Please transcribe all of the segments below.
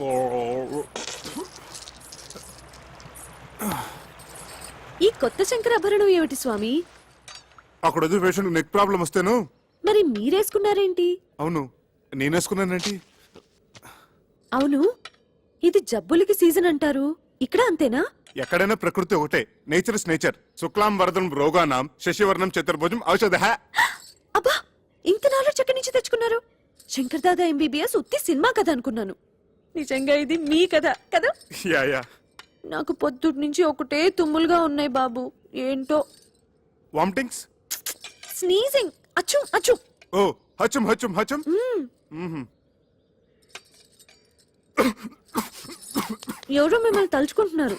ఈ కొత్త శంకరాభరణం ఏమిటి స్వామి? అక్కడ వదిలి పేషెంట్ నెక్ ప్రాబ్లం వస్తేను. మరి మీరేసుకున్నారేంటి? అవును, నేనేసుకున్నానేంటి? అవును, ఇది జబ్బులకి సీజన్ అంటారు, ఇక్కడ అంతేనా? ఎక్కడైనా ప్రకృతి ఒకటే. Nature is nature. శుక్లాం వరదం రోగానాం శశివర్ణం చతుర్భుజం ఔషధ. అబ్బా, ఇంత నాలెడ్జ్ ఎక్కడి నుంచి తెచ్చుకున్నారు? శంకర్ దాదా ఎంబీబీఎస్ ఉత్తి సినిమా కథ అనుకున్నాను. నిజంగా ఇది మీ కథ కదా? Yeah yeah. నాకు పొద్దుటి నుంచి ఒకటే తుమ్ములుగా ఉన్నాయి బాబు. ఏంటో. వామిటింగ్స్, స్నీజింగ్, అచ్చు అచ్చు. ఓ హచం హచం హచం. ఎవరో మిమ్మల్ని తలుచుకుంటున్నారు.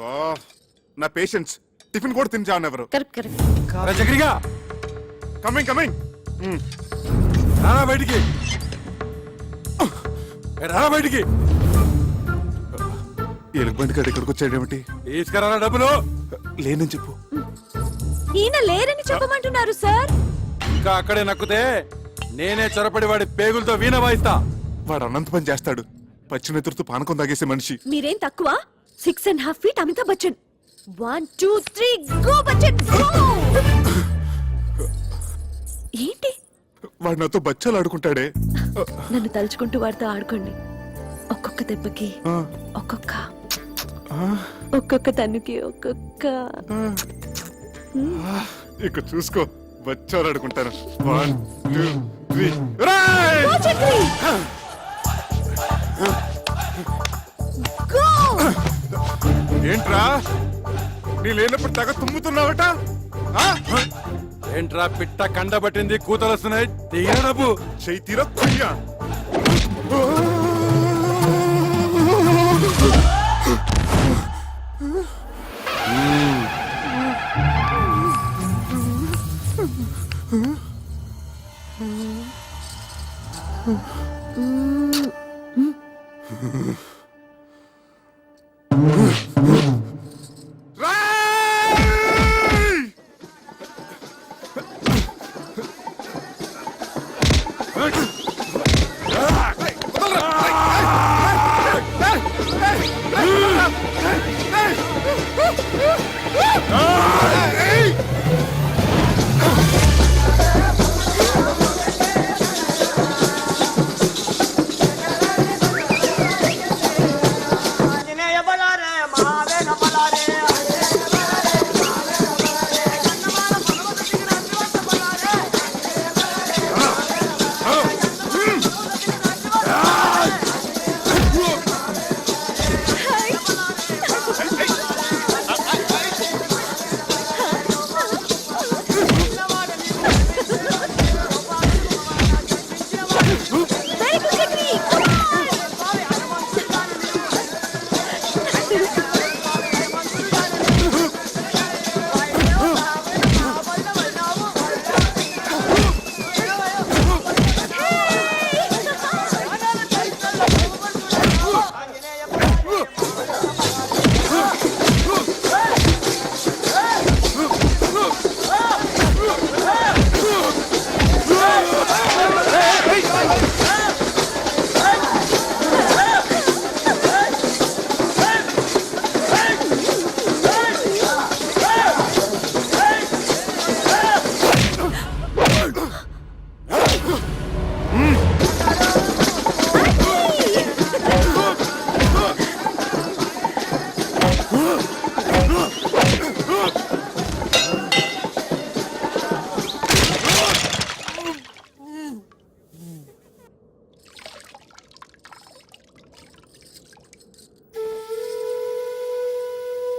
బా, నా పేషెంట్స్ టిఫిన్ కూడా తిని చావనెవరు. Correct correct. చక్రిగా కమింగ్ కమింగ్. రానా బయటికి, రానా బయటికి. ఎలుగుబంటి గడి ఇక్కడికి వచ్చాడేమిటి? తీసుకురానా డబ్బులు. లేనని చెప్పు. ఈయన లేరని చెప్పమంటున్నారు సార్. ఇంకా అక్కడే నక్కుతే నేనే చొరపడి వాడి పేగులతో వీణ వాయిస్తా. వాడు అనంత పని చేస్తాడు. పచ్చినెతురుతో పానకం తాగేసే మనిషి. మీరేం తక్కువ? 6.5 feet Amitabh Bachchan. 1 2 3 go Bachchan go. ఏంటి? వాడు నాతో బచ్చాలు ఆడుకుంటాడే. నన్ను తలుచుకుంటూ వాడితో ఆడుకోండి. ఒక్కొక్క దెబ్బకి ఒక్కొక్క తన్నుకి ఒక్కొక్క. ఇక చూసుకో, బచ్చాలు ఆడుకుంటాను. 1 2 3. ఏంట్రా, నీ లేనప్పుడు తెగ తుమ్ముతున్నావట? ఏంట్రా పిట్ట కండబట్టింది, కూతలు వస్తున్నాయి. తీయన డబ్బు. చెయ్యి తీరా కుయ్యా.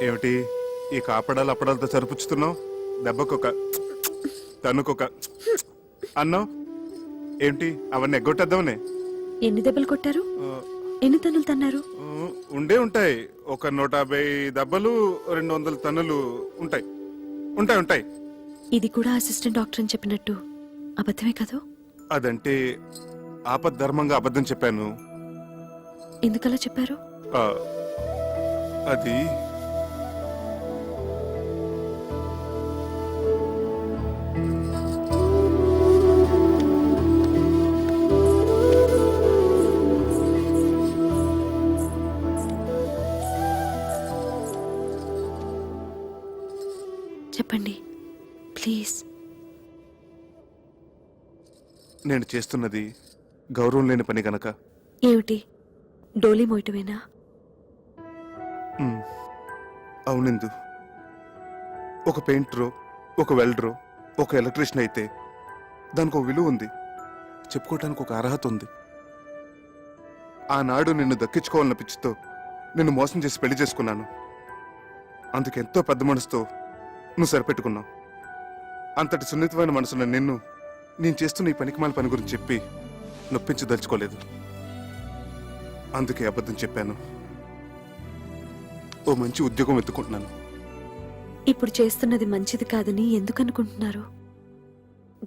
ఏమిటి ఈ కాపడాలు అప్పడాలతో సరిపుచ్చుతున్నావు? దెబ్బకొక తన్నుకొక అన్నావు ఏంటి? అవన్నీ ఎగ్గొట్టేద్దామనే. ఎన్ని దెబ్బలు కొట్టారు? ఎన్ని తన్నులు తన్నారు? ఉండే ఉంటాయి. ఒక 150 దెబ్బలు, 200 తన్నులు ఉంటాయి. ఉంటాయి ఉంటాయి. ఇది కూడా అసిస్టెంట్ డాక్టర్ అని చెప్పినట్టు అబద్ధమే కదా? అదంటే ఆపద్ధర్మంగా అబద్ధం చెప్పాను. ఎందుకలా చెప్పారు? అది చెప్పండి ప్లీజ్. నేను చేస్తున్నది గౌరవం లేని పని గనక. ఏమిటి, డోలీ మోయటమేనా? అవునిందు, ఒక పెయింటరో, ఒక వెల్డరో, ఒక ఎలక్ట్రీషియన్ అయితే దానికి ఒక విలువ ఉంది, చెప్పుకోవటానికి ఒక అర్హత ఉంది. ఆనాడు నిన్ను దక్కించుకోవాలన్న పిచ్చితో నిన్ను మోసం చేసి పెళ్లి చేసుకున్నాను. అందుకెంతో పెద్ద మనసుతో నువ్వు సరిపెట్టుకున్నావు. అంతటి సున్నితమైన మనసున్న నిన్ను నేను చేస్తున్న ఈ పనికిమాల పని గురించి చెప్పి నొప్పించదలుచుకోలేదు. అందుకే అబద్ధం చెప్పాను. ఓ మంచి ఉద్యోగం వెతుకుంటున్నాను. ఇప్పుడు చేస్తున్నది మంచిది కాదని ఎందుకు అనుకుంటున్నారు?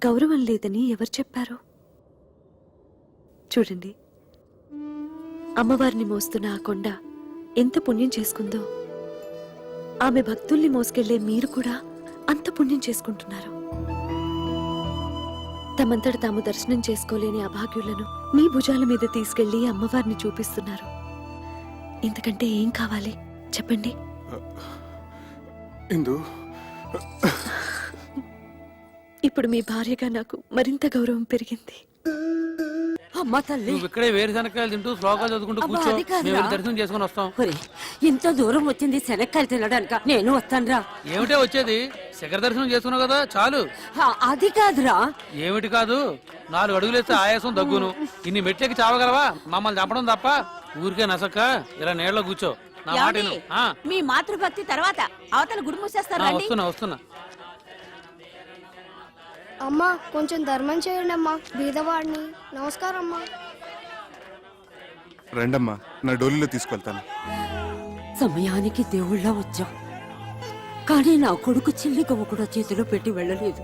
గౌరవం లేదని ఎవరు చెప్పారు? చూడండి, అమ్మవారిని మోస్తున్న ఆ కొండ ఎంత పుణ్యం చేసుకుందో, ఆమె భక్తుల్ని మోసుకెళ్లే మీరు కూడా అంత పుణ్యం చేసుకుంటున్నారు. తమంతట తాము దర్శనం చేసుకోలేని అభాగ్యులను మీ భుజాల మీద తీసుకెళ్లి అమ్మవారిని చూపిస్తున్నారు. ఇంతకంటే ఏం కావాలి చెప్పండి? ఇందు, ఇప్పుడు మీ భార్యగా నాకు మరింత గౌరవం పెరిగింది. అమ్మా తల్లి, నువ్వు ఇక్కడే వేరుశనక్కాయలు తింటూ శ్లోకాలు చదువుకుంటూ అబ్బా, కూర్చో. అది కాదురా. మేము వెళ్ళి దర్శనం చేసుకుని వస్తాం. ఒరే, ఇంత దూరం వచ్చింది శనక్కాయలు తినడానిక? నేను వస్తానురా. ఏమిటే వచ్చేది? శిఖర దర్శనం చేసుకున్నావు కదా, చాలు. అది కాదురా. ఏమిటి కాదు, 4 అడుగులేస్తే ఆయాసం దగ్గును. ఇన్ని మెట్లకి చావగలవా? మమ్మల్ని చంపడం తప్ప. ఊరికే నసక్క ఇలా నీళ్ళలో కూర్చో. నా మాట విను. మీ మాతృభక్తి తర్వాత అవతల గుడి మూసేస్తారు. వస్తున్నా వస్తున్నా. అమ్మా కొంచెం ధర్మం చేయండి అమ్మా, బీదవాడిని. నమస్కారం అమ్మా. రండమ్మా, నా డోలీలో తీసుకెళ్తాను. సమయానికి దేవుళ్ళ వచ్చాం, కానీ నా కొడుకు చిల్లి గవ్వ కూడా చేతిలో పెట్టి వెళ్ళలేదు.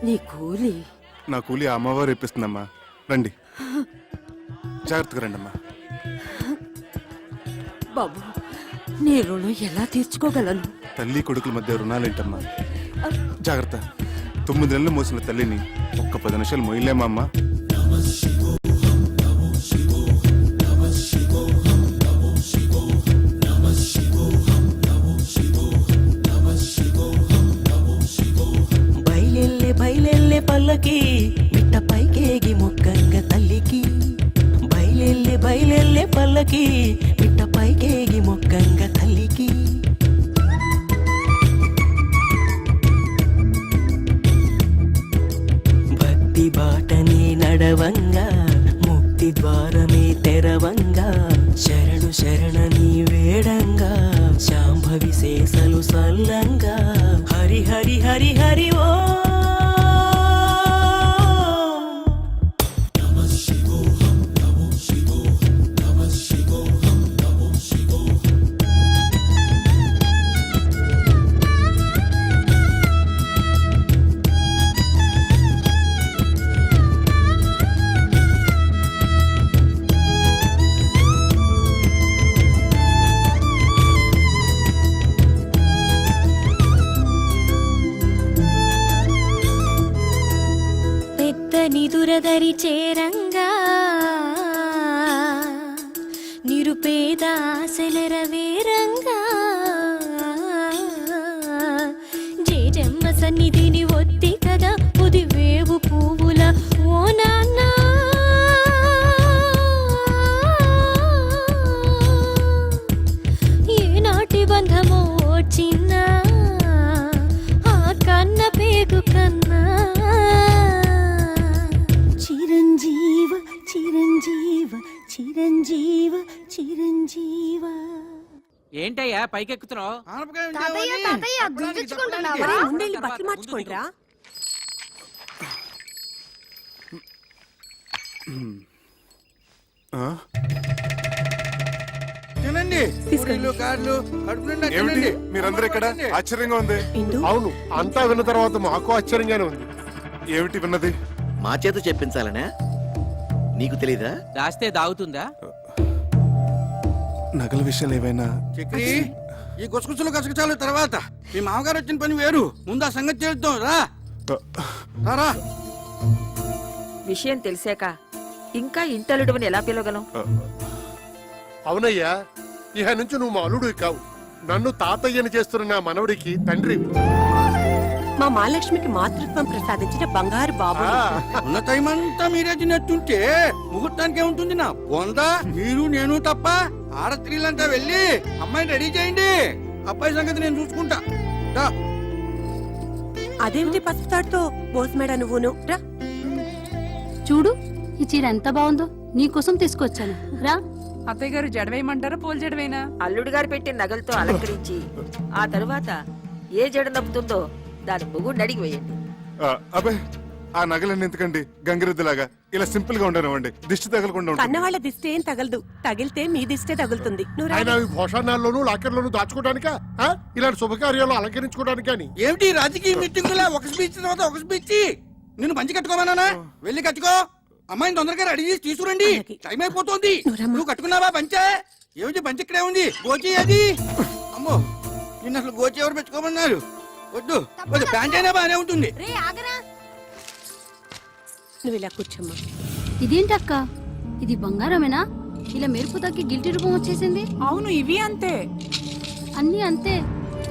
నీ కూలి నా కూలి ఆ అమ్మవారు ఇప్పిస్తుందమ్మా. రండి, జాగ్రత్తగా రండమ్మా. బాబు, నీ రుణం ఎలా తీర్చుకోగలను? తల్లి కొడుకుల మధ్య రుణాలేంటమ్మా? జాగ్రత్త. 9 నెలలు మోసిన తల్లిని ఒక్క 10 నిమిషాలు మోయలేమా అమ్మా? బయలెల్లే బయలెల్లే పల్లకి మిట్ట పైకేగి మొక్కంగ తల్లికి. బయలెల్లే బయలెల్లే పల్లకి మిట్ట పైకేగి మొక్కంగ తల్లికి. భక్తి బాటనే నడవంగా ముక్తి ద్వారమే తెరవంగా. శరణు శరణని వేడంగా శాంభవి శేషలు సల్లంగా. హరి హరి హరి హరి ఓ. నిదురదరి చేరంగా నిరుపేద ఆశలరవేరంగా. జేజమ్మ సన్నిధిని ఒత్తి కదా ఉదివేవు పువ్వుల ఓ నాన్న. ఏనాటి బంధమో చిన్న ఆ కన్న పేగు కన్నా. చిరంజీవ చిరంజీవ చిరంజీవ చిరంజీవ. ఏంటయ్యా పైకెక్కుతున్నావు? తాతయ్య తాతయ్య గుర్తించుకుంటున్నావా? ముందెళ్ళి బట్టలు మార్చుకోండిరా. ఆ? తినండి, పూరీలు, గారెలు, కడుపు నిండా ఏమిటి తినండి. మీరందరూ ఇక్కడ? ఆశ్చర్యంగా ఉంది. అవును, అంతా విన్న తర్వాత మాకు ఆశ్చర్యంగానే ఉంది. ఏమిటి విన్నది? మా చేత చెప్పించాలనే నీకు తెలీదా? దాస్తే దాగుతుందా? నగల విషయాలు ఏవైనా? చక్రి, ఈ గుసగుసలు గసగసాలు తర్వాత మీ మామగారు వచ్చిన పని వేరు. ముందు ఆ సంగతి చేద్దాం. రా రా. విషయం తెలిసాక ఇంకా ఇంటలుడువని ఎలా పిలవగలం? అవునయ్యా, ఇహ నుంచి నువ్వు మా అల్లుడు కావు, నన్ను తాతయ్యని చేస్తున్న నా మనవడికి తండ్రి మా మహాలక్ష్మికి మాతృత్వం ప్రసాదించిన బంగారు బాబు ఉన్న టైం అంతా మీరే తిన్నట్టుంటే ముహూర్తానికి ఏముంటుంది నా బొందా మీరు నేను తప్ప ఆడ స్త్రీలంతా వెళ్ళి అమ్మాయిని రెడీ చేయండి. అబ్బాయి సంగతి నేను చూసుకుంటా. దా. అదేమిటి పసుపుతాడుతో బోస్మేడ నువ్వును రా. చూడు ఈ చీర ఎంత బాగుందో నీకోసం తీసుకొచ్చాను రా. అత్తయ్య గారు జడవేయమంటారా పూల జడవేనా? అల్లుడు గారు పెట్టిన నగలతో అలంకరించి ఆ తరువాత ఏ జడ నప్పుతుందో దాని మొగుడిని అడిగి వేయండి. అబ్బాయి ఆ నగలన్నీ ఎందుకండి గంగిరెద్దులాగా ఇలా సింపుల్ గా ఉండనివ్వండి. దిష్టి తగలకుండా ఉంటుంది. కన్నవాళ్ళ దిష్టి ఏం తగలదు, తగిలితే మీ దిష్టే తగులుతుంది. నువ్వు రా. ఆయన భోషణాల్లోనూ లాకర్లోనూ దాచుకోవడానికా ఇలాంటి శుభకార్యాలు అలంకరించుకోవడానికి అని ఏమిటి రాజకీయ మీటింగులా ఒక స్పీచ్ తర్వాత ఒక స్పీచ్? నిన్ను మంచి కట్టుకోమన్నానా? వెళ్ళి కట్టుకో. అమ్మాయిని తొందరగా రెడీ చేసి తీసుకురండి. అలాగే. టైం అయిపోతుంది. నువ్వమ్మా. నువ్వు కట్టుకున్నావా పంచే? ఏమిటి పంచ ఇక్కడే ఉంది. గోచి అది. అమ్మో నిన్న అసలు గోచి ఎవరు పెట్టుకోమన్నారు? వద్దు వద్దు, ప్యాంట్ అయినా బాగానే ఉంటుంది. నువ్వు ఇలా కూర్చోమ్మా. ఇదేంటక్క ఇది బంగారమేనా? ఇలా మెరుపు తగ్గి గిల్టీ రూపం వచ్చేసింది. అవును ఇవి అంతే. అన్ని అంతే.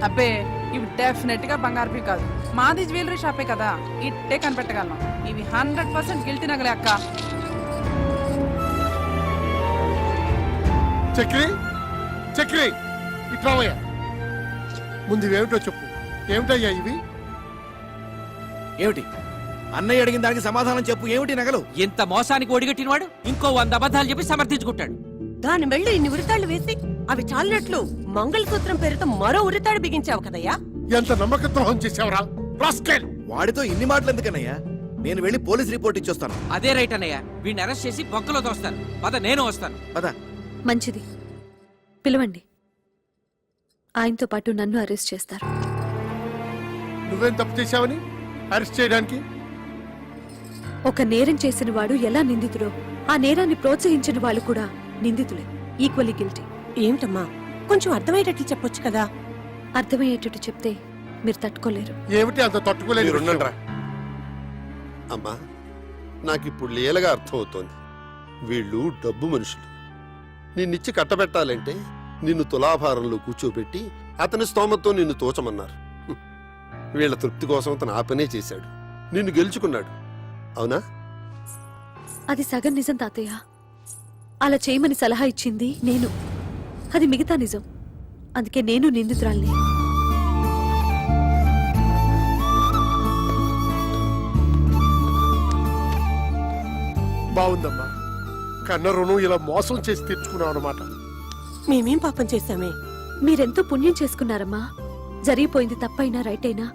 అబ్బే ఇవి డెఫినెట్ గా బంగారుపి కాదు. మాది జ్యువెలరీ షాపే కదా, ఇట్టే కనిపెట్టగలను. ఇవి 100% గిల్టీ నగలే అక్క. చక్రి చక్రి ఇట్రావయ్యా. ముందు ఇవేమిటో చెప్పు. ఏమిటయ్యా ఇవి? ఏమిటి అన్నయ్య అడిగిన దానికి సమాధానం చెప్పు. ఏమిటి నగలు? ఇంత మోసానికి ఒడిగట్టినవాడు ఇంకో 100 అబద్ధాలు చెప్పి సమర్థించుకుంటాడు. దాని మెళ్ళు ఇన్ని ఉరితాళ్లు వేసి అవి చాలినట్లు మంగళసూత్రం పేరుతో మరో ఉరితాడు బిగించావు కదయ్యా. ఎంత నమ్మక ద్రోహం చేసావురా రాస్కెల్. వాడితో ఇన్ని మాటలు ఎందుకన్నయ్యా? నేను వెళ్ళి పోలీస్ రిపోర్ట్ ఇచ్చొస్తాను. అదే రైట్ అన్నయ్య. వీడిని అరెస్ట్ చేసి బొక్కలో తోస్తాను. పద నేను వస్తాను. పద. మంచిది, పిలవండి. ఆయనతో పాటు నన్ను అరెస్ట్ చేస్తారు. నువ్వేం తప్పు చేశావని అరెస్ట్ చేయడానికి? ఒక నేరం చేసిన వాడు ఎలా నిందితుడో ఆ నేరాన్ని ప్రోత్సహించిన వాళ్ళు కూడా నిందితులే. Equally guilty. ఏమిటమ్మా కొంచెం అర్థమయ్యేటట్లు చెప్పొచ్చు కదా. అర్థమయ్యేటట్టు చెప్తే మీరు తట్టుకోలేరు. ఏమిటి అంత తట్టుకోలేదు? మీరుండండ్రా. అమ్మా నాకిప్పుడు లీలగా అర్థమవుతోంది. వీళ్ళు డబ్బు మనుషులు. నిన్నిచ్చి కట్టబెట్టాలంటే నిన్ను తులాభారంలో కూర్చోబెట్టి అతని స్తోమతో నిన్ను తోచమన్నారు. వీళ్ళ తృప్తి కోసం అతను ఆ పనే చేశాడు. నిన్ను గెలుచుకున్నాడు. అవునా? అది సగం నిజం తాతయ్య. అలా చేయమని సలహా ఇచ్చింది నేను. అది మిగతా నిజం. అందుకే నేను నిందితురాల్ని. బాగుందమ్మా. కన్న రుణం ఇలా మోసం చేసి తెచ్చుకున్నావు అనమాట. మేమేం పాపం చేశామే? మీరెంతో పుణ్యం చేసుకున్నారమ్మా. జరిగిపోయింది తప్పైనా రైట్ అయినా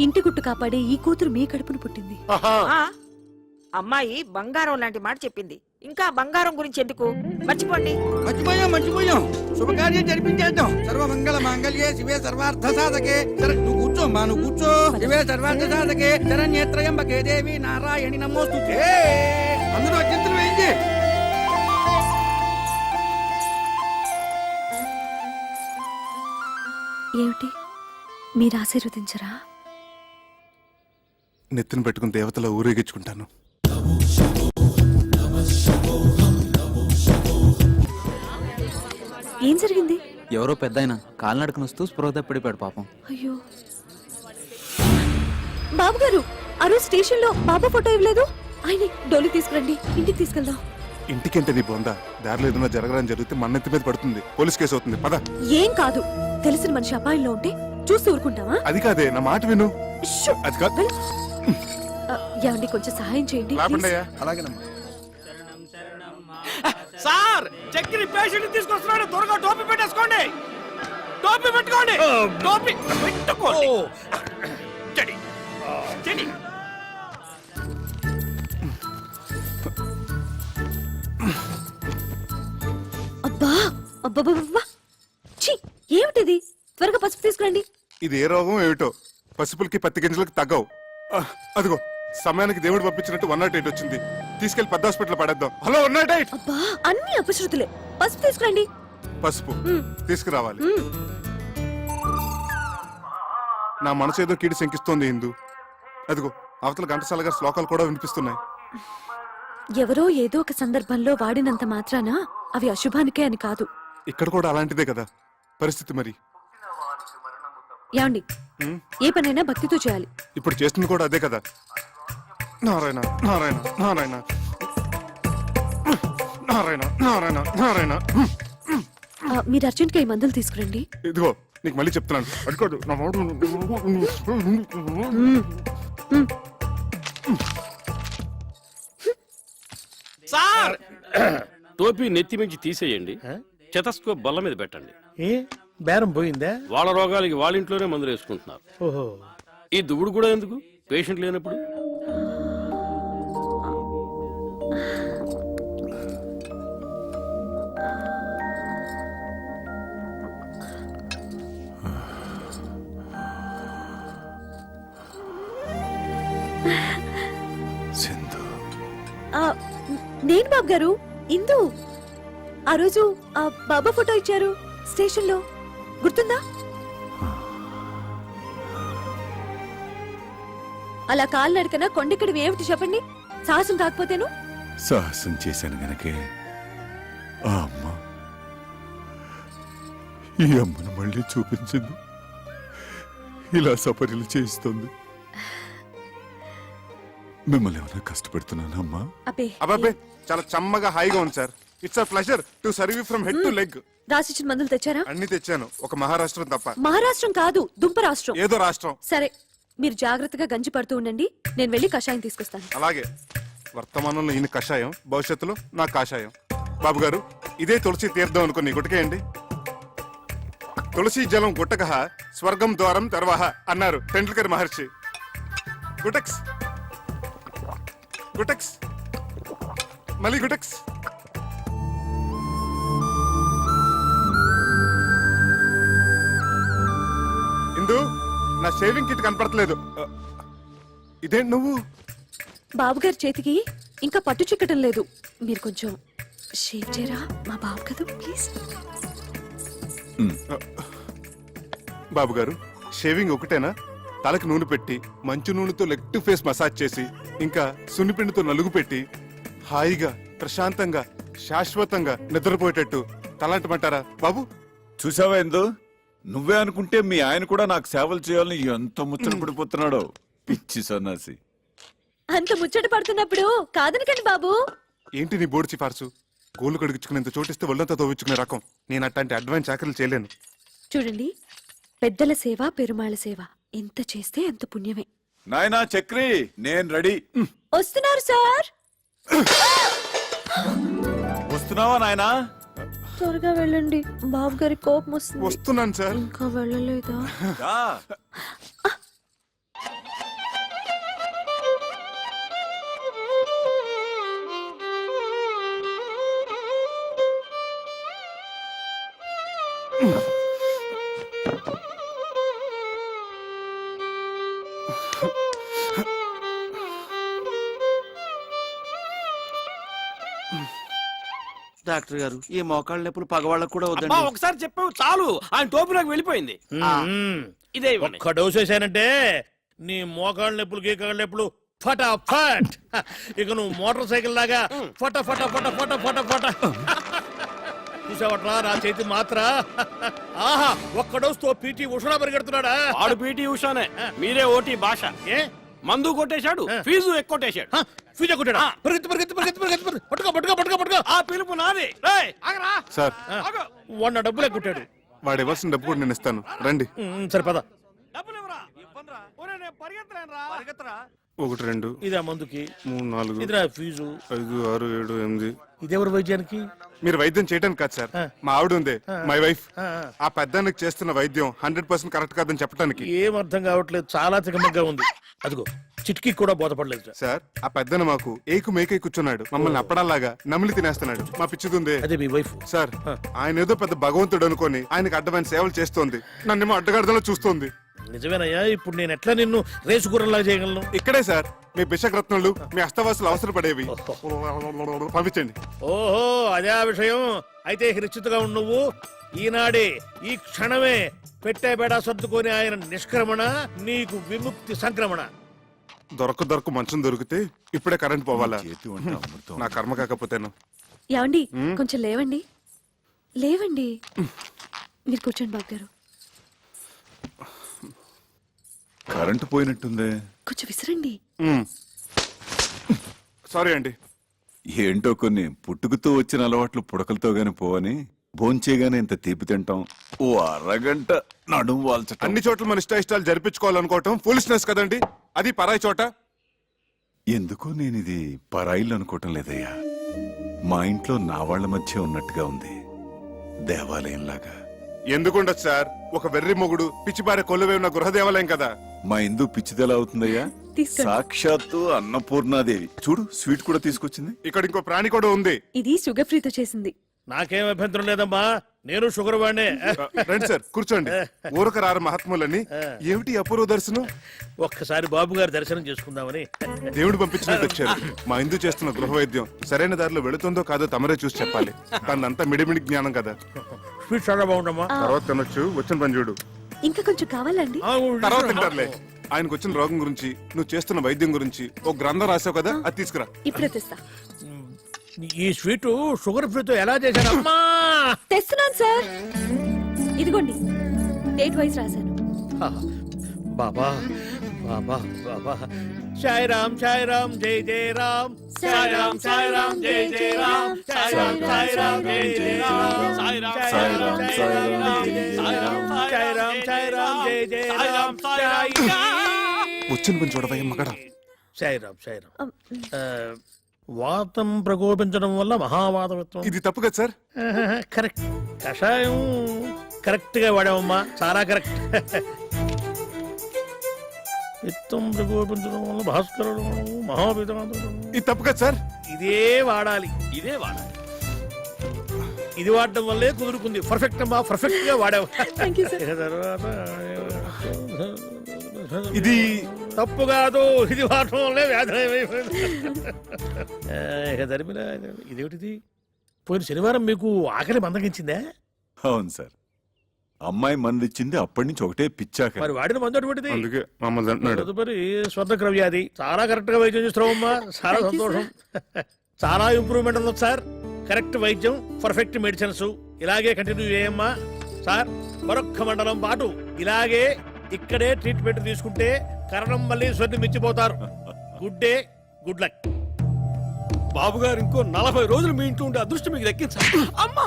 ఇంటి గుట్టు కాపాడే ఈ కూతురు మీ కడుపును పుట్టింది. ఆ, అమ్మాయి బంగారం లాంటి మాట చెప్పింది. ఇంకా బంగారం గురించి ఎందుకు? మర్చిపోండి. మర్చిపోయాం. శుభకార్యం జరిపించేద్దాం. సర్వమంగళ మాంగళ్యే శివే సర్వార్థ సాధకే. సరే నువ్వు కూర్చోమ్మా, నువ్వు కూర్చో. శివే సర్వార్థ సాధకే శరణ్యేత్రయంబకే దేవి నారాయణి నమోస్తుతే. అందరూ అత్యంతలు వేయించి. ఏమిటి మీరు ఆశీర్వదించరా? నెత్తిన పెట్టుకుని దేవతలా ఊరేగించుకుంటాను. ఏం జరిగింది? ఎవరో పెద్దాయన కాలినడకను వస్తూ స్పృహ తప్పిడిపాడు పాపం. అయ్యో బాబు గారు, ఆ రోజు స్టేషన్ లో బాబా ఫోటో ఇవ్వలేదు. ఆయన డోలి తీసుకురండి, ఇంటికి తీసుకెళ్దాం. ఇంటికంటే నీ బొందా. దారిలో ఏదైనా జరగడానికి జరిగితే మన నెత్తి మీద పడుతుంది. పోలీస్ కేసు అవుతుంది. పద. ఏం కాదు. తెలిసిన మనిషి అపాయంలో ఉంటే చూసి ఊరుకుంటావా? అది కాదే, నా మాట విను. షూ! అది కాదు. వెళ్ళు. ఏమండి కొంచెం సహాయం చేయండి లేపండి ప్లీజ్. అయ్యా. అలాగేనమ్మా. సార్ చక్రి పేషెంట్ తీసుకొస్తున్నాడు. త్వరగా టోపీ పెట్టేసుకోండి. టోపీ పెట్టుకోండి. టోపీ పెట్టుకోండి. చెడి చెడి. అబ్బా అబ్బబ్బబ్బా! ఛీ! ఏమిటిది? త్వరగా పసుపు తీసుకురండి. ఇది ఏ రోగం ఏమిటో. పసుపులకి పత్తి గింజలకు తగ్గవు. అదిగో సమయానికి దేవుడు పంపించినట్టు 108 వచ్చింది. తీసుకెళ్లి పెద్ద హాస్పిటల్ పడేద్దాం. హలో 108. అబ్బా అన్ని అపశృతులే. పసుపు తీసుకురండి. పసుపు తీసుకురావాలి. నా మనసు ఏదో కీడి శంకిస్తోంది ఇందు. అదిగో అవతల ఘంటసాల గారి శ్లోకాలు కూడా వినిపిస్తున్నాయి. ఎవరో ఏదో ఒక సందర్భంలో వాడినంత మాత్రాన అవి అశుభానికే అని కాదు. ఇక్కడ కూడా అలాంటిదే కదా పరిస్థితి. మరి ఏమండి ఏ పనైనా భక్తితో చేయాలి. ఇప్పుడు చేస్తుంది కూడా అదే కదా. నారాయణ నారాయణ నారాయణ నారాయణ నారాయణ నారాయణ. మీరు అర్జెంట్గా ఈ మందులు తీసుకురండి. ఇదిగో నీకు మళ్ళీ చెప్తున్నాను, అడుకోదు నా మాట. సార్ టోపీ నెత్తి మించి తీసేయండి, స్టెతస్కోప్ బల్ల మీద పెట్టండి. ఏ బేరం పోయిందా? వాళ్ళ రోగాలకి వాళ్ళ ఇంట్లోనే మందులు వేసుకుంటున్నారు. ఓహో, ఈ దువ్వుడు కూడా ఎందుకు పేషెంట్ లేనప్పుడు? నేను బాబు గారు ఇందు. ఆ రోజు ఆ బాబా ఫోటో ఇచ్చారు స్టేషన్ లో, గుర్తుందా? అలా కాలు నడకన కొండెక్కడివి ఏమిటి చెప్పండి, సాహసం కాకపోతేను. సాహసం చేశాను గనకే ఆ అమ్మ ఈ అమ్మను మళ్ళీ చూపించింది, ఇలా సపర్యలు చేయిస్తుంది. మిమ్మల్ని ఏమైనా కష్టపెడుతున్నానా అమ్మా? అబ్బే అబ్బాబే చాలా చమ్మగా హాయిగా ఉంది sir. It's a pleasure to serve you from head to leg. రాసిచ్చిన మందులు తెచ్చారా? అన్ని తెచ్చాను, ఒక మహారాష్ట్రం తప్ప. మహారాష్ట్రం కాదు, దుంప రాష్ట్రం. ఏదో రాష్ట్రం. సరే, మీరు జాగ్రత్తగా గంజి పడుతూ ఉండండి, నేను వెళ్ళి కషాయం తీసుకొస్తాను. అలాగే. వర్తమానంలో ఈయన కషాయం, భవిష్యత్తులో నా కాషాయం. బాబు గారు ఇదే తులసి తీర్థం అనుకుని గుటకేయండి. తులసి జలం గుట్టకహ స్వర్గం ద్వారం తర్వాహ అన్నారు టెండూల్కర్ మహర్షి. గుటక్స్ గుటక్స్ మళ్ళీ గుటక్స్. ఇందు, నా షేవింగ్ కిట్ కనపడట్లేదు. ఇదేంటి నువ్వు? బాబు గారి చేతికి ఇంకా పట్టు చిక్కటం లేదు, మీరు కొంచెం షేవ్ చేయరా? మా బాబు కదా, ప్లీజ్. బాబు గారు షేవింగ్ ఒకటేనా? తలకి నూనె పెట్టి మంచు నూనెతో లెగ్ టు ఫేస్ మసాజ్ చేసి ఇంకా సున్నిపిండితో నలుగు పెట్టి హాయిగా ప్రశాంతంగా శాశ్వతంగా నిద్రపోయేటట్టు తలంటమంటారా బాబు? చూసావా ఎందు, నువ్వే అనుకుంటే మీ ఆయన కూడా నాకు సేవలు చేయాలని ఎంత ముచ్చట పడిపోతున్నాడో, పిచ్చి సన్నాసి. అంత ముచ్చట పడుతున్నప్పుడు కాదనకండి బాబు. ఏంటి నీ బోర్డు సిఫార్సు? గోళ్ళు కడుగుచుకునేంత చోటిస్తే ఒళ్ళంతా తోవించుకునే రకం. నేను అట్లాంటి అడ్వాన్స్ చాకరీలు చేయలేను. చూడండి, పెద్దల సేవ పెరుమాళ సేవ ఎంత చేస్తే అంత పుణ్యమే. నాయనా చక్రి, నేను రెడీ. వస్తున్నారు సార్. వస్తున్నావా నాయనా? త్వరగా వెళ్ళండి, బాబు గారి కోపం వస్తుంది. వస్తున్నాను సార్. ఇంకా వెళ్ళలేదా? రా. డాక్టర్ గారు ఈ మోకాళ్ళ నొప్పులు పగవాళ్ళకు కూడా అబ్బా, వద్దండి. ఒకసారి చెప్పావు చాలు, ఆయన టోపీ నాకు వెళ్ళిపోయింది. ఇదే ఇవ్వండి. ఒక్క డోసు వేసానంటే నీ మోకాళ్ళ నొప్పులు గీకాళ్ళ నొప్పులు ఫటాఫట్. ఇక నువ్వు మోటార్ సైకిల్ లాగా ఫట ఫట ఫట ఫట ఫట ఫట. చూసావట్రా నా చేతి మాత్ర. ఆహా, ఒక్క డోస్ తో పీటీ ఉషా పరిగెడుతున్నాడా? ఆడు పీటీ ఉషానే, మీరే ఓటీ భాష. ఏ మందు కొట్టేశాడు, ఫీజు ఎక్కువ. ఫీజు కొట్టాడా? పరిగెత్తు పరిగెత్తు పరిగెత్తు పరిగెత్తు పరిగెత్తు. పట్టుకో పట్టుకో పట్టుకో పట్టుకో. ఆ పిలుపు నాది. రేయ్, ఆగరా. సార్ వాడు నా డబ్బులే కొట్టాడు. వాడు ఇవ్వాల్సిన డబ్బు కూడా నేను ఇస్తాను, రండి. సరే పద. డబ్బులు ఇవ్వరా? ఇవ్వనురా. ఒరేయ్, నేను పరిగెత్తలేనురా. పరిగెత్తరా. 1 2 ఇదా మందుకి, 3 4 ఇది నా ఫీజు. 5 6 7 8. ఇదెవరు వైద్యానికి? మీరు వైద్యం చేయడానికి కాదు సార్, మా ఆవిడ ఉందే మై వైఫ్, ఆ పెద్దానికి చేస్తున్న వైద్యం 100% కరెక్ట్ కాదని చెప్పడానికి. ఏం అర్థం కావట్లేదు, చాలా తికమగ్గా ఉంది. అదిగో చిట్కి కూడా బోధపడలేదు సార్. ఆ పెద్దన మాకు ఏకు మేకై కూర్చున్నాడు, మమ్మల్ని అప్పడాలాగా నమిలి తినేస్తున్నాడు. మా పిచ్చిదుందే అదే మీ వైఫ్ సార్. ఆయన ఏదో పెద్ద భగవంతుడు అనుకొని ఆయనకు అడ్డమైన సేవలు చేస్తోంది, నన్నేమో అడ్డగడదలో చూస్తోంది. నిజమేనయ్యా, ఇప్పుడు నేను ఎట్లా నిన్ను రేసు గుర్రంలా చేయగలను? ఇక్కడే సార్ మీ బిషక్రత్నాలు, మీ అస్తవాసులు అవసరపడేవి. పంపించండి. ఓహో, అదే ఆ విషయం. అయితే నిశ్చితగా ఉండు నువ్వు. ఈనాడే ఈ క్షణమే పెట్టే బేడా సర్దుకొని ఆయన నిష్క్రమణ, నీకు విముక్తి సంక్రమణ. దొరక మంచం దొరికితే ఇప్పుడే కరెంట్ పోవాలా? నా కర్మ కాకపోతేను. ఏమండి, కొంచెం లేవండి, లేవండి. మీరు కూర్చోండి బాబు గారు. కరెంటు పోయినట్టుందే. కొంచెం విసిరండి. సారీ అండి. ఏంటో కొన్ని పుట్టుకుతూ వచ్చిన అలవాట్లు పుడకలతో గాని పోవని భోంచేగానే ఇంత తీపి తింటాం. ఓ అరగంట నడుము వాల్చటం. అన్ని చోట్ల మన ఇష్టాలు జరిపించుకోవాలనుకోవటం ఫూలిష్నెస్ కదండి. అది పరాయి చోట. ఎందుకో నేను ఇది పరాయిలు అనుకోవటం లేదయ్యా. మా ఇంట్లో నా వాళ్ళ మధ్య ఉన్నట్టుగా ఉంది, దేవాలయంలాగా. ఎందుకుండదు సార్, ఒక వెర్రి మొగుడు పిచ్చిబారే కొలువే ఉన్న గృహదేవాలయం కదా. మా ఇందు పిచ్చిదెలా అవుతుందయ్యా? తీసుకోండి. సాక్షాత్తు అన్నపూర్ణాదేవి. చూడు, స్వీట్ కూడా తీసుకొచ్చింది. ఇక్కడ ఇంకో ప్రాణి కూడా ఉంది. ఇది షుగర్ ఫ్రీతో చేసింది. నాకేం అభ్యంతరం లేదమ్మా, నేను షుగర్ వాడినే. రండి సార్, కూర్చోండి. ఊరక రారు మహాత్ములని. ఏమిటి అపూర్వ దర్శనం? ఒక్కసారి బాబు గారి దర్శనం చేసుకుందామని. దేవుడు పంపించినట్టు వచ్చారు. మా ఇందు చేస్తున్న గృహ వైద్యం సరైన దారిలో వెళుతుందో కాదో తమరే చూసి చెప్పాలి. తనంతా మిడిమిడి జ్ఞానం కదా. స్వీట్ చాలా బాగుందమ్మా. తర్వాత తినొచ్చు. వచ్చిన పని చూడు. ఇంకా కొంచెం కావాలండి? తర్వాత తింటారులే. ఆయనకు వచ్చిన రోగం గురించి, నువ్వు చేస్తున్న వైద్యం గురించి ఓ గ్రంథం రాసావు కదా, అది తీసుకురా. ఇప్పుడే తెస్తా. ఈ స్వీట్ షుగర్ ఫ్రీతో ఎలా చేశానమ్మా? తెస్తున్నాను సార్. ఇదిగోండి, డేట్ వైజ్ రాశాను. బాబా బాబా బాబా. సాయి రామ్ జై జై రామ్. సాయి రామ్ జై జై రామ్. సాయి రామ్ జై జై రామ్. సాయి రామ్ జై జై రామ్. వచ్చిన పని చూడవయ్య మగడా. సాయి రామ్. వాతం ప్రకోపించడం వల్ల మహావాతవిత్వం. ఇది తప్పు కదా సార్? కరెక్ట్. కషాయం కరెక్ట్ గా వాడామమ్మా, చాలా కరెక్ట్. విత్తం ప్రకోపించడం వల్ల భాస్కరుడు మహావిధానం. ఇది తప్పు కదా సార్? ఇదే వాడాలి. ఇది వాడడం వల్లే కుదురుకుంది. పర్ఫెక్ట్ అమ్మా, పర్ఫెక్ట్ గా వాడావు. తర్వాత ఇది తప్పు కాదు, ఇది వాడటం వల్లే వ్యాధి ధర్మిన. ఇదేమిటిది? పోయిన శనివారం మీకు ఆకలి మందగించిందే? అవును సార్, అమ్మాయి మందిచ్చింది. అప్పటి నుంచి ఒకటే పిచ్చాక. మరి వాడిన మందు అటువంటిది. అందుకే మమ్మల్ని అంటున్నాడు. తదుపరి స్వర్ణక్ర వ్యాధి. చాలా కరెక్ట్ గా వైద్యం చేస్తున్నావమ్మా, చాలా సంతోషం. చాలా ఇంప్రూవ్మెంట్ ఉంది సార్. కరెక్ట్ వైద్యం, పర్ఫెక్ట్ మెడిసిన్స్. ఇలాగే కంటిన్యూ చేయమ్మా సార్. మరొక్క మండలం పాటు ఇలాగే ఇక్కడే ట్రీట్మెంట్ తీసుకుంటే కరణం మళ్ళీ స్వర్ణి మించిపోతారు. Good day, good luck. Babu garu ఇంకో 40 రోజులు మీ ఇంట్లో ఉండే అదృష్టం మీకు దక్కించాలి. అమ్మా,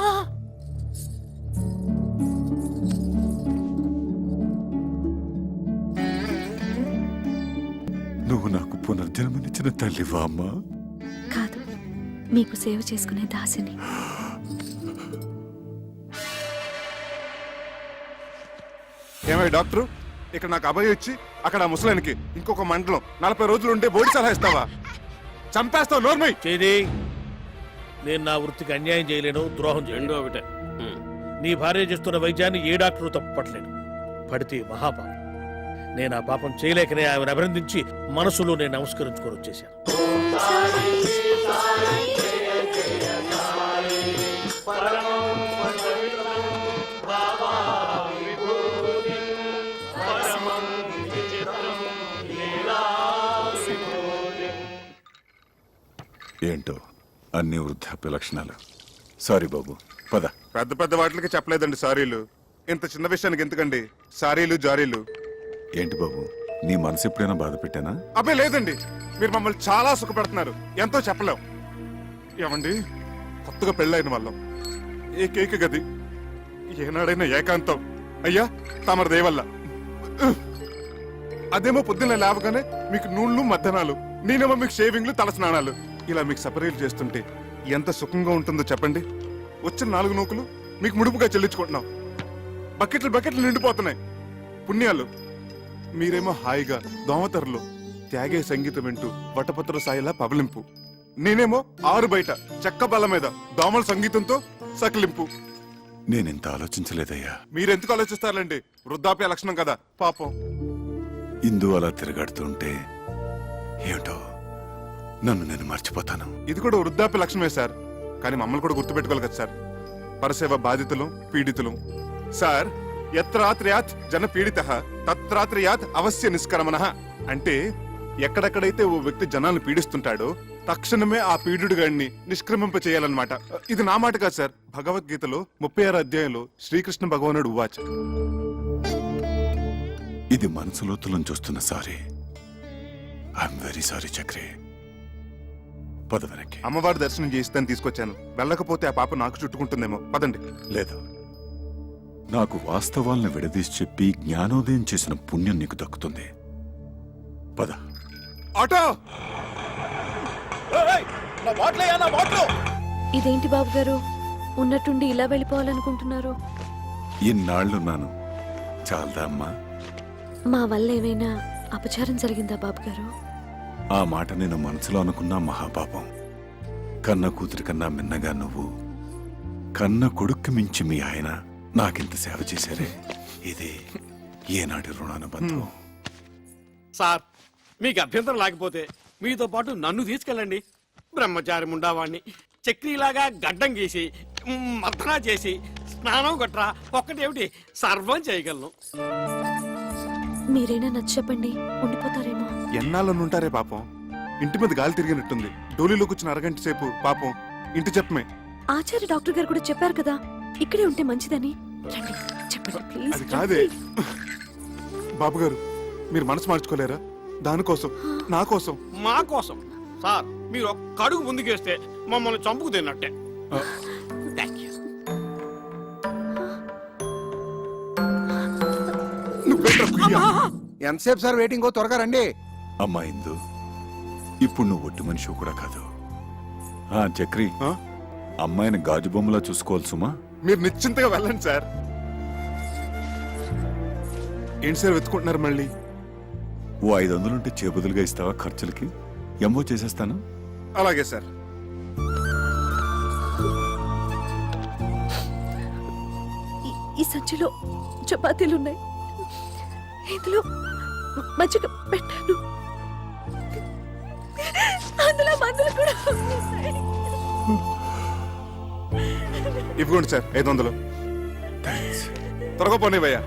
నువ్వు నాకు పునర్జన్మనిచ్చిన తల్లివా అమ్మా? కాదు, మీకు సేవ చేసుకునే దాసిని. ఏమై డాక్టరు, ఇక్కడ నాకు అభయం ఇచ్చి అక్కడ ఆ ముసలానికి ఇంకొక మండలం 40 రోజులు ఉంటే బోడి సలహా ఇస్తావా? చంపేస్తావు. నోర్మై చేది. నేను నా వృత్తికి అన్యాయం చేయలేను, ద్రోహం చేయలేను. ఒకటే నీ భార్య చేస్తున్న వైద్యాన్ని ఏ డాక్టరు తప్పట్లేడు. పడితే మహాపాపం. నేను ఆ పాపం చేయలేకనే ఆమెను అభినందించి మనసులో నేను నమస్కరించుకొని వచ్చేశాను. ఏంటో అన్ని వృద్ధాప్య లక్షణాలు. సారీ బాబు, పద. పెద్ద పెద్ద వాటికి చెప్పలేదండి సారీలు. ఇంత చిన్న విషయానికి ఎందుకండి సారీలు జారీలు? ఏంటి బాబు, నీ మనసు ఎప్పుడైనా బాధ పెట్టానా? అబ్బే లేదండి, మీరు మమ్మల్ని చాలా సుఖపెడుతున్నారు. ఎంతో చెప్పలేం. ఏమండి, కొత్తగా పెళ్ళైన వాళ్ళం, ఏకైక గది, ఏనాడైనా ఏకాంతం. అయ్యా తమరి దయవల్ల. అదేమో పొద్దున్న లేవగానే మీకు నూళ్ళు మద్దనాలు, నేనేమో మీకు షేవింగ్లు, తల స్నానాలు. ఇలా మీకు సపరేట్ చేస్తుంటే ఎంత సుఖంగా ఉంటుందో చెప్పండి. వచ్చిన 4 నూకులు మీకు ముడుపుగా చెల్లించుకుంటున్నాం. బకెట్లు నిండిపోతున్నాయి. పుణ్యాలు. మీరేమో హాయిగా దోమతరలు త్యాగే సంగీతం వింటూ వటపత్ర సాయిలా పబలింపు. నేనేమో ఆరు బయట చెక్క బల్ల మీద దోమల సంగీతంతో సకిలింపు. నేనెంత ఆలోచించలేదయ్యా. మీరెందుకు ఆలోచిస్తారండి? వృద్ధాప్య లక్షణం కదా పాపం. ఇందు అలా తిరగాడుతుంటే ఏమిటో నన్ను నేను మర్చిపోతాను. ఇది కూడా వృద్ధాప్య లక్షణమే సార్. కానీ మమ్మల్ని కూడా గుర్తుపెట్టుకోవాలి కదా సార్. పరసేవ బాధితులు, పీడితులు. సార్, యత్రాత్రయాత్ జన పీడిత తత్రాత్రయాత్ అవశ్య నిష్కరమణ. అంటే ఎక్కడెక్కడైతే ఓ వ్యక్తి జనాలను పీడిస్తుంటాడో తక్షణమే ఆ పీడుడు గాడిని నిష్క్రమింప చేయాలన్నమాట. ఇది నా మాట కాదు సార్. భగవద్గీతలో 36వ అధ్యాయంలో శ్రీకృష్ణ భగవానుడు ఉవాచ. ఇది మనసులోతులను చూస్తున్న sorry. I'm very sorry Chakri. పద వెనక్కి. అమ్మవారి దర్శనం చేయిస్తాను తీసుకొచ్చాను. వెళ్ళకపోతే ఆ పాప నాకు చుట్టుకుంటుందేమో. పదండి. లేదు, నాకు వాస్తవాలను విడదీసి చెప్పి జ్ఞానోదయం చేసిన పుణ్యం నీకు దక్కుతుంది. పద. ఆటో! ఇదేంటి బాబు గారు, ఉన్నట్టుండి ఇలా వెళ్ళిపోవాలనుకుంటున్నారు? ఇన్నాళ్లున్నాను, చాలదా అమ్మా? మా వల్ల ఏమైనా అపచారం జరిగిందా బాబు గారు? ఆ మాట నేను మనసులో అనుకున్నా మహాపాపం. కన్న కూతురి కన్నా మిన్నగా నువ్వు, కన్న కొడుక్కి మించి మీ ఆయన నాకింత సేవ చేశారే. ఇది ఏనాటి రుణానుబంధం. సార్, మీకు అభ్యంతరం లేకపోతే మీతో పాటు నన్ను తీసుకెళ్ళండి. బ్రహ్మచారి ముండావాణ్ణి చక్రీలాగా గడ్డం గీసి మర్దనా చేసి స్నానం గట్రా ఒక్కటేమిటి సర్వం చేయగలను. మీరైనా నచ్చ చెప్పండి, ఉండిపోతారేమో. ఎన్నాళ్ళని ఉంటారే పాపం. ఇంటి మీద గాలి తిరిగినట్టుంది. డోలీలోకి వచ్చిన అరగంట సేపు పాపం ఇంటి చెప్పమే. ఆచార్య డాక్టర్ గారు కూడా చెప్పారు కదా, ఇక్కడే ఉంటే మంచిదని. రండి, చెప్పండి ప్లీజ్. అది కాదే బాబు గారు, మీరు మనసు మార్చుకోలేరా? దానికోసం, నా కోసం. మా కోసం సార్, మీరు ఒక్క అడుగు ముందుకేస్తే మమ్మల్ని చంపుకు తిన్నట్టే. Thank you. ఎంతసేపు సార్ వెయిటింగ్? త్వరగా రండి. అమ్మా ఇందు, ఇప్పుడు నువ్వు ఒట్టి మనిషి కూడా కాదు. ఆ చక్రి, అమ్మాయిని గాజు బొమ్మలా చూసుకోవాలి సుమా. మీరు నిశ్చింతగా వెళ్ళండి సార్. ఏంటి సార్ వెతుకుంటున్నారు మళ్ళీ? ఓ 500 ఉంటే చేబదులుగా ఇస్తావా ఖర్చులకి? ఎంఓ చేసేస్తాను. అలాగే సార్. ఈ సంచిలో చపాతీలున్నాయి, ఇందులో మజ్జిగ పెట్టాను, అందులో మందులు కూడా ఉన్నాయి. ఇవ్వండి సార్ 500. త్వరగా పోనీ భయ్యా.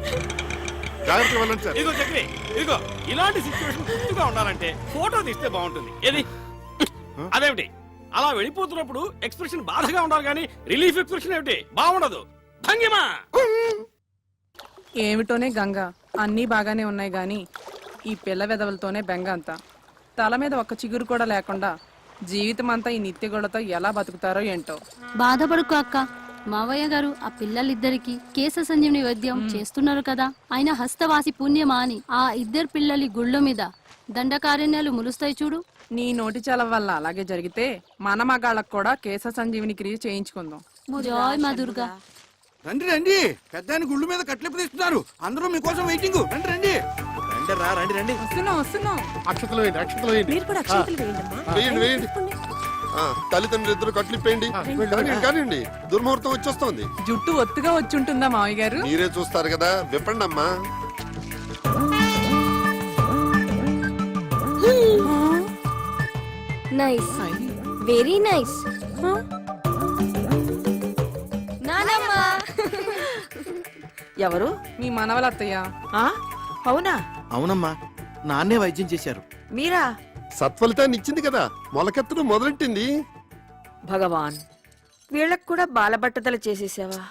జాగ్రత్తగా వెళ్ళండి సార్. ఇదిగో చక్రి, ఇదిగో ఇలాంటి సిచ్యువేషన్ గుర్తుగా ఉండాలంటే ఫోటో తీస్తే బాగుంటుంది. ఏది? అదేమిటి అలా వెళ్ళిపోతున్నప్పుడు ఎక్స్ప్రెషన్ బాధగా ఉండాలి కానీ రిలీఫ్ ఎక్స్ప్రెషన్ ఏమిటి బాగుండదు. భంగిమా ఏమిటోనే గంగ, అన్నీ బాగానే ఉన్నాయి గాని ఈ పిల్ల వెదవులతోనే బెంగ అంతా. తల మీద ఒక్క చిగురు కూడా లేకుండా జీవితం అంతా ఈ నిత్యగొడతో ఎలా బతుకుతారో ఏంటో. బాధపడుకో అక్క, మావయ్య గారు ఆ పిల్లలిద్దరికి కేశ సంజీవని వైద్యం చేస్తున్నారు కదా. ఆయన హస్తవాసి పుణ్యమా అని ఆ ఇద్దరు పిల్లలి గుళ్ళ మీద దండకారణ్యాలు ములుస్తాయి చూడు. నీ నోటి చల వల్ల అలాగే జరిగితే మన మగాళ్ళకు కూడా కేశ సంజీవిని క్రియ చేయించుకుందాం. జై మా దుర్గా. రండి రండి, పెద్దాన్ని గుళ్ళు మీద కట్లెప్పు తీస్తున్నారు. అందరూ మీకోసం వెయిటింగ్. రండి రండి రండి రా రండి రండి. వస్తున్నాం. అక్షతలు వేయండి, అక్షతలు వేయండి. మీరు కూడా అక్షంతలు వేయండమ్మా. వేయండి వేయండి. తల్లిదండ్రులు ఇద్దరు కట్లిప్పేయండి. కానివ్వండి, దుర్ముహూర్తం వచ్చేస్తోంది. జుట్టు ఒత్తుగా వచ్చుంటుందా మావయ్య గారు? మీరే చూస్తారు కదా, విప్పండి అమ్మా. Nice, very nice. నానమ్మా. ఎవరు? మీ మనవలత్తయ్య. ఆ? అవునా? అవునమ్మా, నాన్నే వైద్యం చేశారు. మీరా? సత్ఫలితాన్ని ఇచ్చింది కదా, మొలకెత్తడం మొదలెట్టింది. భగవాన్, వీళ్ళకు కూడా బాలబట్టతలు చేసేసావా?